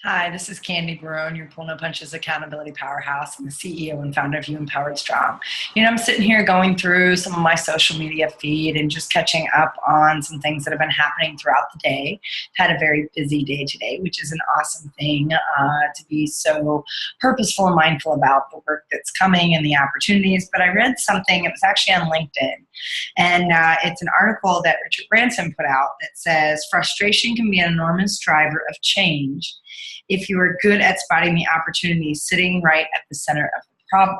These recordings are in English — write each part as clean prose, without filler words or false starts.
Hi, this is Candy Barone, your Pull No Punches accountability powerhouse. I'm the CEO and founder of You Empowered Strong. I'm sitting here going through some of my social media feed and just catching up on some things that have been happening throughout the day. Had a very busy day today, which is an awesome thing to be so purposeful and mindful about the work that's coming and the opportunities. But I read something, it was actually on LinkedIn, and it's an article that Richard Branson put out that says, frustration can be an enormous driver of change if you are good at spotting the opportunities sitting right at the center of the problem.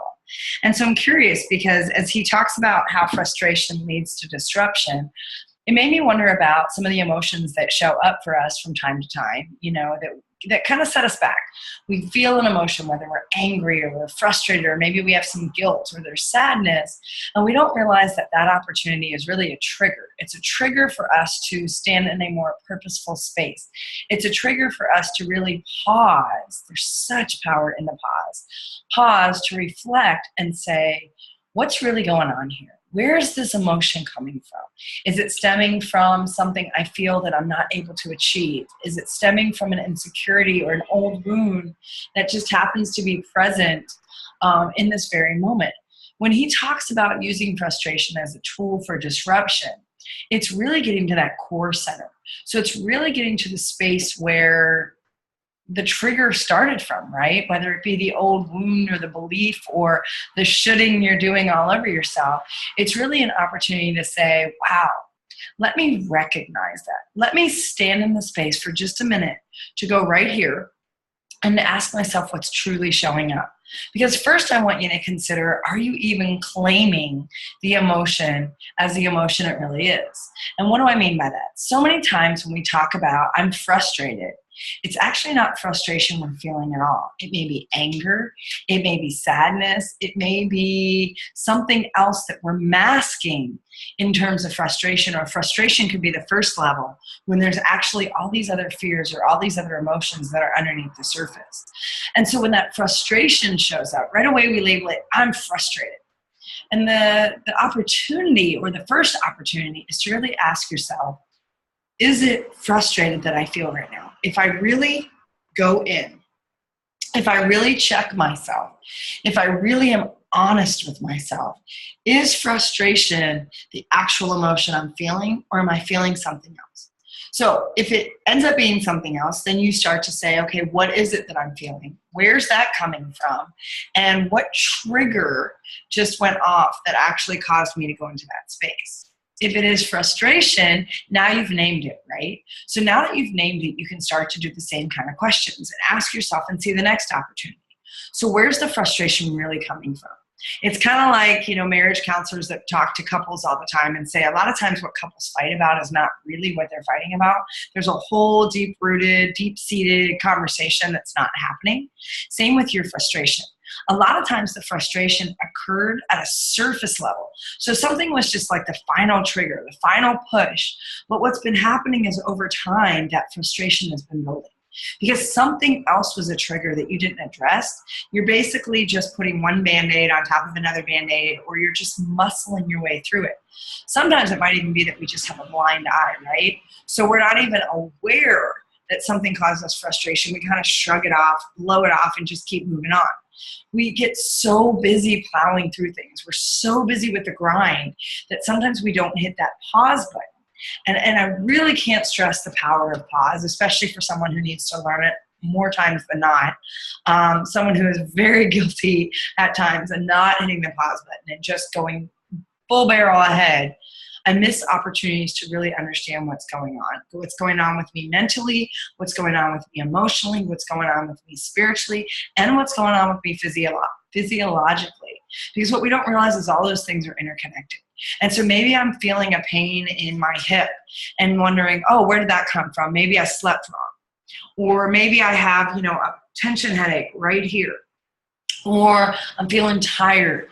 And so I'm curious because as he talks about how frustration leads to disruption, it made me wonder about some of the emotions that show up for us from time to time, that kind of set us back. We feel an emotion, whether we're angry or we're frustrated, or maybe we have some guilt or there's sadness, and we don't realize that that opportunity is really a trigger. It's a trigger for us to stand in a more purposeful space. It's a trigger for us to really pause. There's such power in the pause. Pause to reflect and say, what's really going on here? Where is this emotion coming from? Is it stemming from something I feel that I'm not able to achieve? Is it stemming from an insecurity or an old wound that just happens to be present in this very moment? When he talks about using frustration as a tool for disruption, it's really getting to that core center. So it's really getting to the space where the trigger started from, right? Whether it be the old wound or the belief or the shoulding you're doing all over yourself, it's really an opportunity to say, wow, let me recognize that. Let me stand in the space for just a minute to go right here and to ask myself what's truly showing up. Because first I want you to consider, are you even claiming the emotion as the emotion it really is? And what do I mean by that? So many times when we talk about, I'm frustrated, it's actually not frustration we're feeling at all. It may be anger, it may be sadness, it may be something else that we're masking in terms of frustration, or frustration could be the first level when there's actually all these other fears or all these other emotions that are underneath the surface. And so when that frustration shows up, right away we label it, I'm frustrated. And the opportunity, or the first opportunity, is to really ask yourself, is it frustrated that I feel right now? If I really go in, if I really check myself, if I really am honest with myself, is frustration the actual emotion I'm feeling, or am I feeling something else? So if it ends up being something else, then you start to say, okay, what is it that I'm feeling? Where's that coming from? And what trigger just went off that actually caused me to go into that space? If it is frustration, now you've named it, right? So now that you've named it, you can start to do the same kind of questions and ask yourself and see the next opportunity. So where's the frustration really coming from? It's kind of like, marriage counselors that talk to couples all the time and say a lot of times what couples fight about is not really what they're fighting about. There's a whole deep-rooted, deep-seated conversation that's not happening. Same with your frustration. A lot of times the frustration occurred at a surface level. So something was just like the final trigger, the final push. But what's been happening is over time, that frustration has been building. Because something else was a trigger that you didn't address. You're basically just putting one Band-Aid on top of another Band-Aid, or you're just muscling your way through it. Sometimes it might even be that we just have a blind eye, right? So we're not even aware that something causes us frustration. We kind of shrug it off, blow it off, and just keep moving on. We get so busy plowing through things. We're so busy with the grind that sometimes we don't hit that pause button. And I really can't stress the power of pause, especially for someone who needs to learn it more times than not. Someone who is very guilty at times and not hitting the pause button and just going full barrel ahead. I miss opportunities to really understand what's going on with me mentally, what's going on with me emotionally, what's going on with me spiritually, and what's going on with me physiologically. Because what we don't realize is all those things are interconnected. And so maybe I'm feeling a pain in my hip and wondering, oh, where did that come from? Maybe I slept wrong. Or maybe I have, a tension headache right here. Or I'm feeling tired.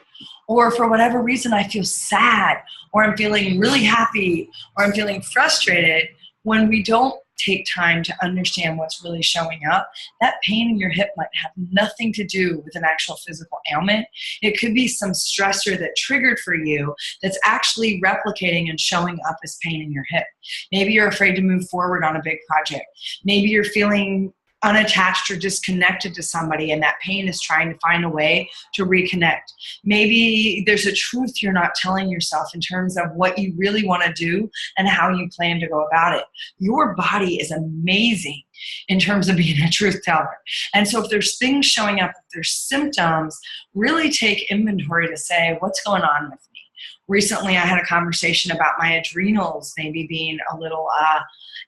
Or for whatever reason, I feel sad, or I'm feeling really happy, or I'm feeling frustrated. When we don't take time to understand what's really showing up, that pain in your hip might have nothing to do with an actual physical ailment. It could be some stressor that triggered for you that's actually replicating and showing up as pain in your hip. Maybe you're afraid to move forward on a big project. Maybe you're feeling unattached or disconnected to somebody, and that pain is trying to find a way to reconnect. Maybe there's a truth you're not telling yourself in terms of what you really want to do and how you plan to go about it. Your body is amazing in terms of being a truth teller. And so if there's things showing up, if there's symptoms, really take inventory to say, what's going on with me? Recently, I had a conversation about my adrenals maybe being a little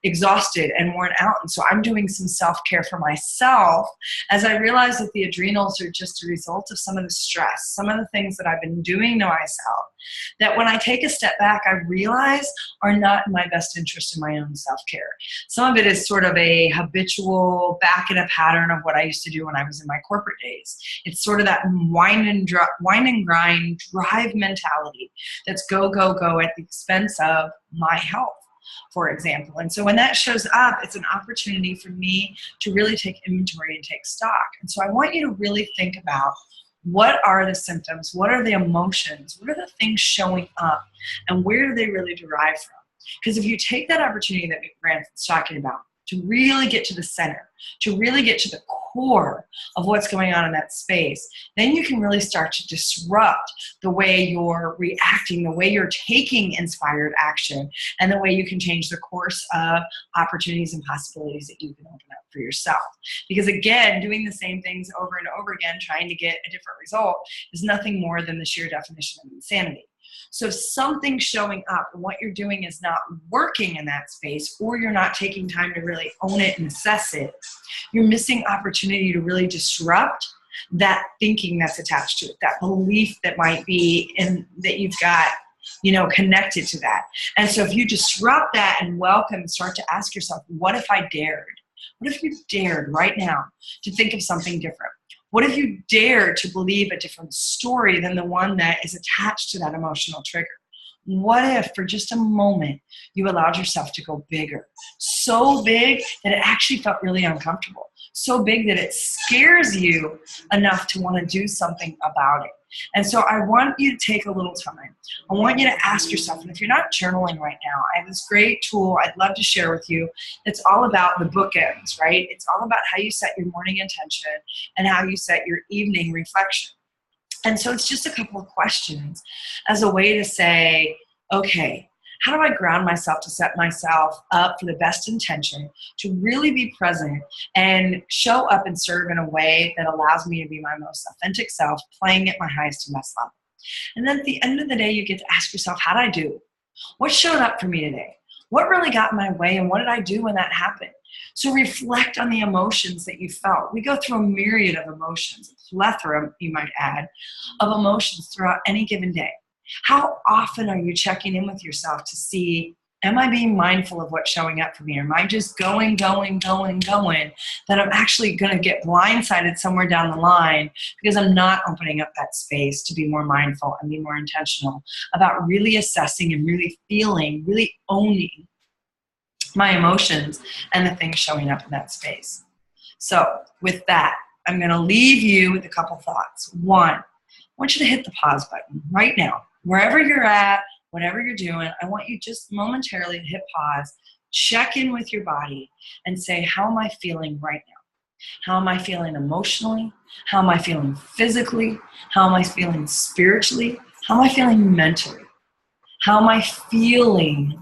exhausted and worn out. And so I'm doing some self-care for myself as I realize that the adrenals are just a result of some of the stress, some of the things that I've been doing to myself, that when I take a step back, I realize are not in my best interest in my own self-care. Some of it is sort of a habitual back in a pattern of what I used to do when I was in my corporate days. It's sort of that wine and grind drive mentality that's go, go, go at the expense of my health, for example. And so when that shows up, it's an opportunity for me to really take inventory and take stock. And so I want you to really think about, what are the symptoms? What are the emotions? What are the things showing up? And where do they really derive from? Because if you take that opportunity that Grant's talking about to really get to the center, to really get to the core of what's going on in that space, then you can really start to disrupt the way you're reacting, the way you're taking inspired action, and the way you can change the course of opportunities and possibilities that you can open up for yourself. Because again, doing the same things over and over again, trying to get a different result, is nothing more than the sheer definition of insanity. So if something's showing up and what you're doing is not working in that space, or you're not taking time to really own it and assess it, you're missing opportunity to really disrupt that thinking that's attached to it, that belief that might be in that you've got, connected to that. And so if you disrupt that and welcome, start to ask yourself, what if I dared? What if you dared right now to think of something different? What if you dare to believe a different story than the one that is attached to that emotional trigger? What if for just a moment you allowed yourself to go bigger? So big that it actually felt really uncomfortable. So big that it scares you enough to want to do something about it. And so I want you to take a little time. I want you to ask yourself, and if you're not journaling right now, I have this great tool I'd love to share with you. It's all about the bookends, right? It's all about how you set your morning intention and how you set your evening reflection. And so it's just a couple of questions as a way to say, okay, how do I ground myself to set myself up for the best intention, to really be present and show up and serve in a way that allows me to be my most authentic self, playing at my highest and best level. And then at the end of the day, you get to ask yourself, how did I do? What showed up for me today? What really got in my way, and what did I do when that happened? So reflect on the emotions that you felt. We go through a myriad of emotions, a plethora, you might add, of emotions throughout any given day. How often are you checking in with yourself to see, am I being mindful of what's showing up for me? Or am I just going, that I'm actually going to get blindsided somewhere down the line because I'm not opening up that space to be more mindful and be more intentional about really assessing and really feeling, really owning my emotions and the things showing up in that space. So with that, I'm going to leave you with a couple thoughts. One, I want you to hit the pause button right now. Wherever you're at, whatever you're doing, I want you just momentarily to hit pause, check in with your body, and say, how am I feeling right now? How am I feeling emotionally? How am I feeling physically? How am I feeling spiritually? How am I feeling mentally? How am I feeling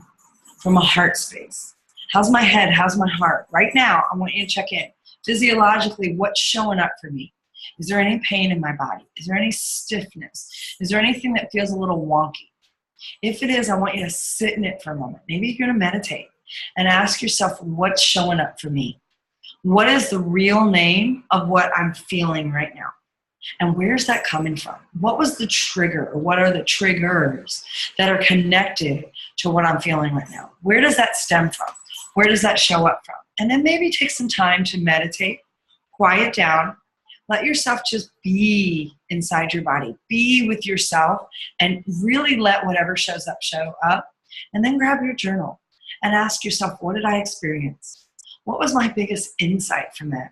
from a heart space? How's my head? How's my heart? Right now, I want you to check in. Physiologically, what's showing up for me? Is there any pain in my body? Is there any stiffness? Is there anything that feels a little wonky? If it is, I want you to sit in it for a moment. Maybe you're going to meditate and ask yourself, what's showing up for me? What is the real name of what I'm feeling right now? And where's that coming from? What was the trigger, or what are the triggers that are connected to what I'm feeling right now? Where does that stem from? Where does that show up from? And then maybe take some time to meditate, quiet down, let yourself just be inside your body, be with yourself, and really let whatever shows up show up. And then grab your journal and ask yourself, what did I experience? What was my biggest insight from that?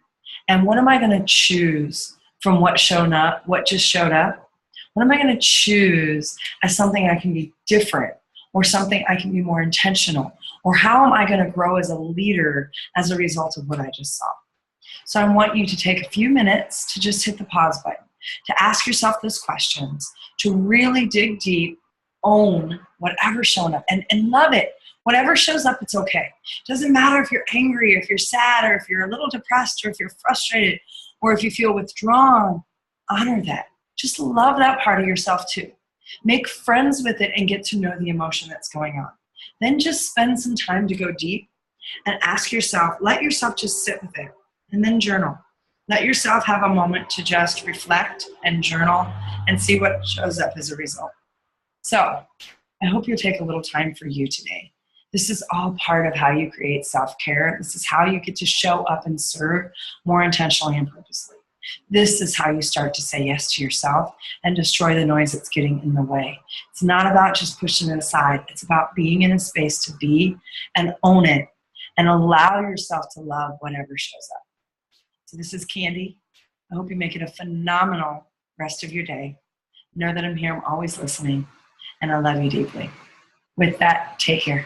And what am I going to choose from what showed up, what just showed up? What am I going to choose as something I can be different, or something I can be more intentional? Or how am I going to grow as a leader as a result of what I just saw? So I want you to take a few minutes to just hit the pause button, to ask yourself those questions, to really dig deep, own whatever's showing up, and love it. Whatever shows up, it's okay. It doesn't matter if you're angry, or if you're sad, or if you're a little depressed, or if you're frustrated, or if you feel withdrawn. Honor that. Just love that part of yourself too. Make friends with it and get to know the emotion that's going on. Then just spend some time to go deep and ask yourself, let yourself just sit with it, and then journal. Let yourself have a moment to just reflect and journal and see what shows up as a result. So I hope you'll take a little time for you today. This is all part of how you create self-care. This is how you get to show up and serve more intentionally and purposely. This is how you start to say yes to yourself and destroy the noise that's getting in the way. It's not about just pushing it aside. It's about being in a space to be and own it and allow yourself to love whatever shows up. So this is Candy. I hope you make it a phenomenal rest of your day. Know that I'm here. I'm always listening, and I love you deeply. With that, take care.